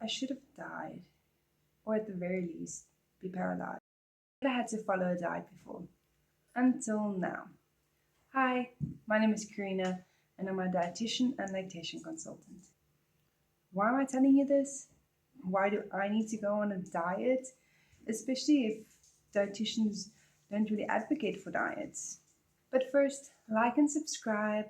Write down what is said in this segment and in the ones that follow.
I should have died, or at the very least, be paralyzed. I never had to follow a diet before, until now. Hi, my name is Karina, and I'm a dietitian and lactation consultant. Why am I telling you this? Why do I need to go on a diet? Especially if dietitians don't really advocate for diets. But first, like and subscribe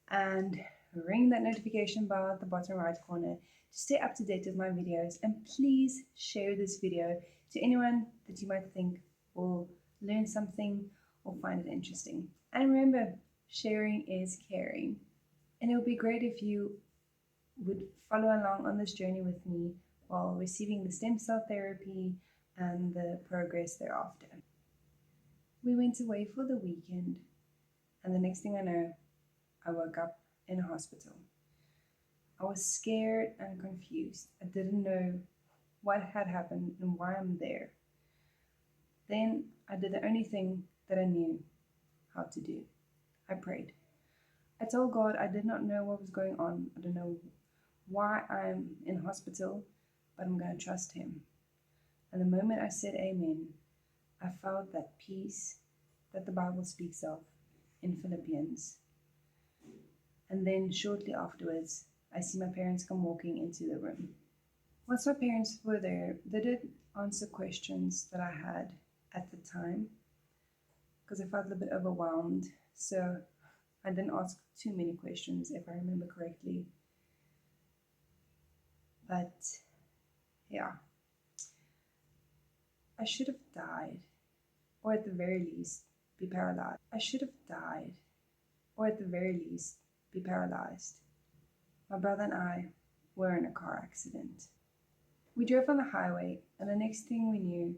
and ring that notification bell at the bottom right corner to stay up to date with my videos. And please share this video to anyone that you might think will learn something or find it interesting. And remember, sharing is caring. And it would be great if you would follow along on this journey with me while receiving the stem cell therapy and the progress thereafter. We went away for the weekend, and the next thing I know, I woke up in a hospital. I was scared and confused. I didn't know what had happened and why I'm there. Then I did the only thing that I knew how to do. I prayed. I told God I did not know what was going on. I don't know why I'm in hospital, but I'm going to trust Him. And the moment I said amen, I felt that peace that the Bible speaks of in Philippians. And then shortly afterwards, I see my parents come walking into the room. Once my parents were there, they did answer questions that I had at the time because I felt a bit overwhelmed. So I didn't ask too many questions, if I remember correctly. But yeah, I should have died, or at the very least, be paralyzed. I should have died, or at the very least, be paralyzed. My brother and I were in a car accident. We drove on the highway, and the next thing we knew,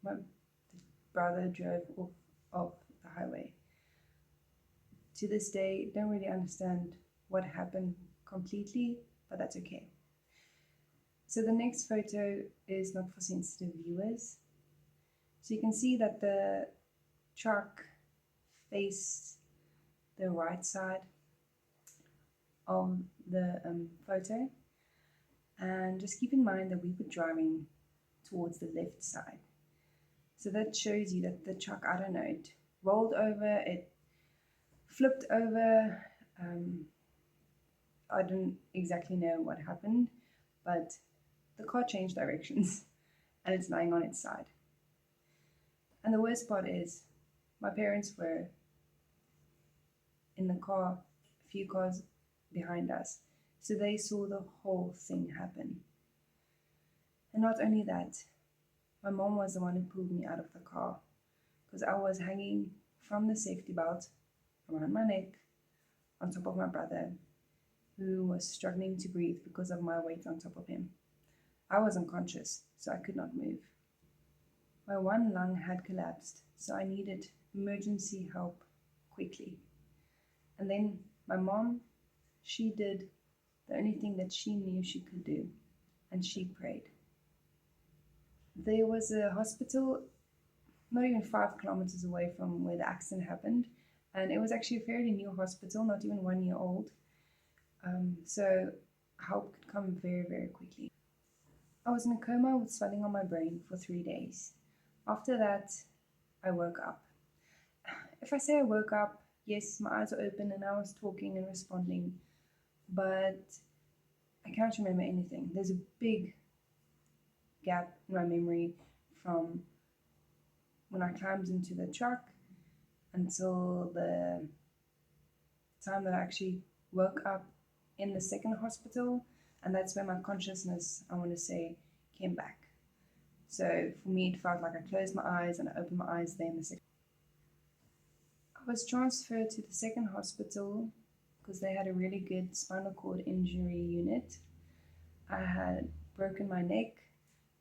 my brother drove off the highway. To this day, don't really understand what happened completely, but that's okay. So the next photo is not for sensitive viewers. So you can see that the truck faced the right side of the photo. And just keep in mind that we were driving towards the left side. So that shows you that the truck, I don't know, it rolled over, it flipped over. I don't exactly know what happened, but the car changed directions and it's lying on its side. And the worst part is my parents were in the car, a few cars behind us. So they saw the whole thing happen. And not only that, my mom was the one who pulled me out of the car because I was hanging from the safety belt around my neck on top of my brother, who was struggling to breathe because of my weight on top of him. I was unconscious, so I could not move. My one lung had collapsed, so I needed emergency help quickly. And then my mom, she did the only thing that she knew she could do, and she prayed. There was a hospital not even 5 kilometers away from where the accident happened, and it was actually a fairly new hospital, not even 1 year old. So help could come very, very quickly. I was in a coma with swelling on my brain for 3 days. After that, I woke up. If I say I woke up, yes, my eyes were open and I was talking and responding, but I can't remember anything. There's a big gap in my memory from when I climbed into the truck until the time that I actually woke up in the second hospital, and that's where my consciousness, I want to say, came back. So for me, it felt like I closed my eyes and I opened my eyes there in the second. I was transferred to the second hospital because they had a really good spinal cord injury unit. I had broken my neck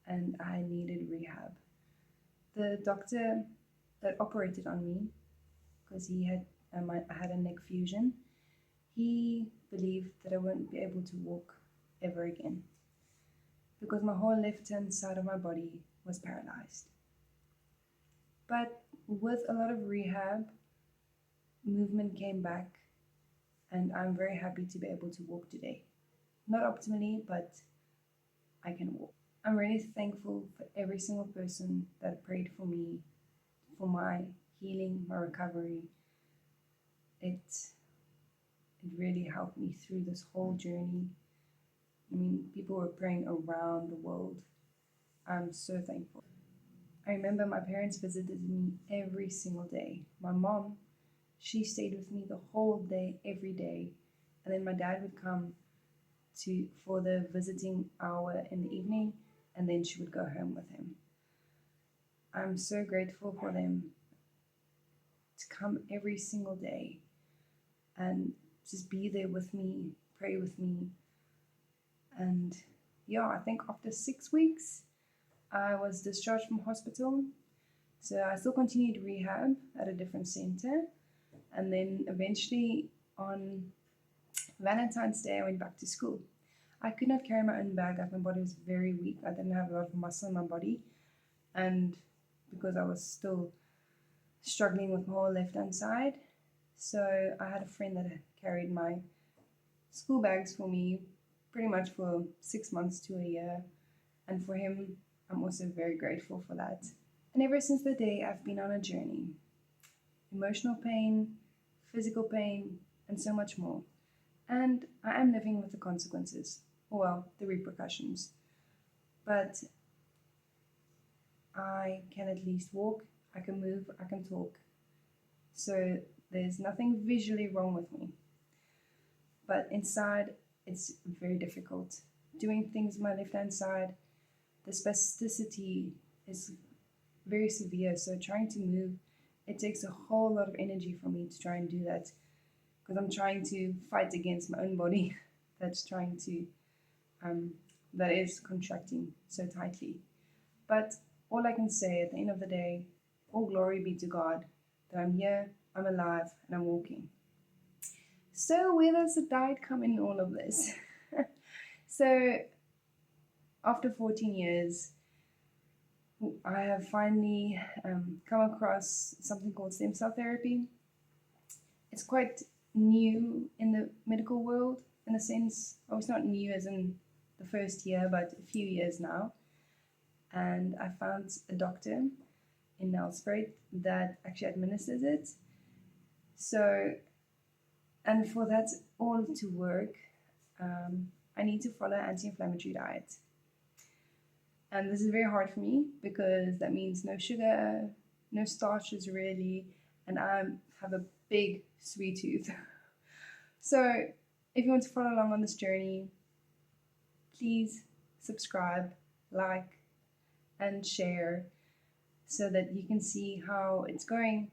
and I needed rehab. The doctor that operated on me, because I had a neck fusion, he believed that I wouldn't be able to walk ever again because my whole left-hand side of my body was paralyzed. But with a lot of rehab, movement came back, and I'm very happy to be able to walk today. Not optimally, but I can walk. I'm really thankful for every single person that prayed for me, for my healing, my recovery. It really helped me through this whole journey. I mean, people were praying around the world. I'm so thankful. I remember my parents visited me every single day. My mom, she stayed with me the whole day, every day. And then my dad would come for the visiting hour in the evening, and then she would go home with him. I'm so grateful for them to come every single day and just be there with me, pray with me. And yeah, I think after 6 weeks, I was discharged from hospital. So I still continued rehab at a different center. And then eventually on Valentine's Day, I went back to school. I could not carry my own bag up. My body was very weak. I didn't have a lot of muscle in my body. And because I was still struggling with my whole left hand side, so I had a friend that carried my school bags for me pretty much for 6 months to a year. And for him, I'm also very grateful for that. And ever since the day, I've been on a journey. Emotional pain, physical pain, and so much more. And I am living with the consequences, or well, the repercussions. But I can at least walk, I can move, I can talk. So there's nothing visually wrong with me. But inside, it's very difficult. Doing things with my left-hand side, the spasticity is very severe. So trying to move, it takes a whole lot of energy for me to try and do that. Because I'm trying to fight against my own body that's trying to, that is contracting so tightly. But all I can say at the end of the day, all glory be to God that I'm here, I'm alive, and I'm walking. So where does the diet come in all of this? So after 14 years, I have finally come across something called stem cell therapy. It's quite new in the medical world, in a sense. Oh, it's not new as in the first year, but a few years now. And I found a doctor in Nelspruit that actually administers it. So, and for that all to work, I need to follow an anti-inflammatory diet. And this is very hard for me because that means no sugar, no starches really, and I have a big sweet tooth. So if you want to follow along on this journey, please subscribe, like, and share so that you can see how it's going,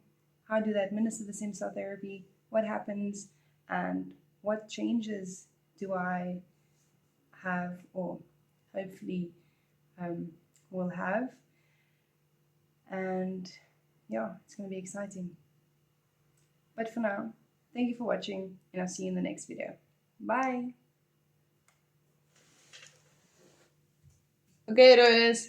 how do they administer the stem cell therapy, what happens, and what changes do I have or hopefully will have. And yeah, it's going to be exciting. But for now, thank you for watching, and I'll see you in the next video. Bye! Okay, it is.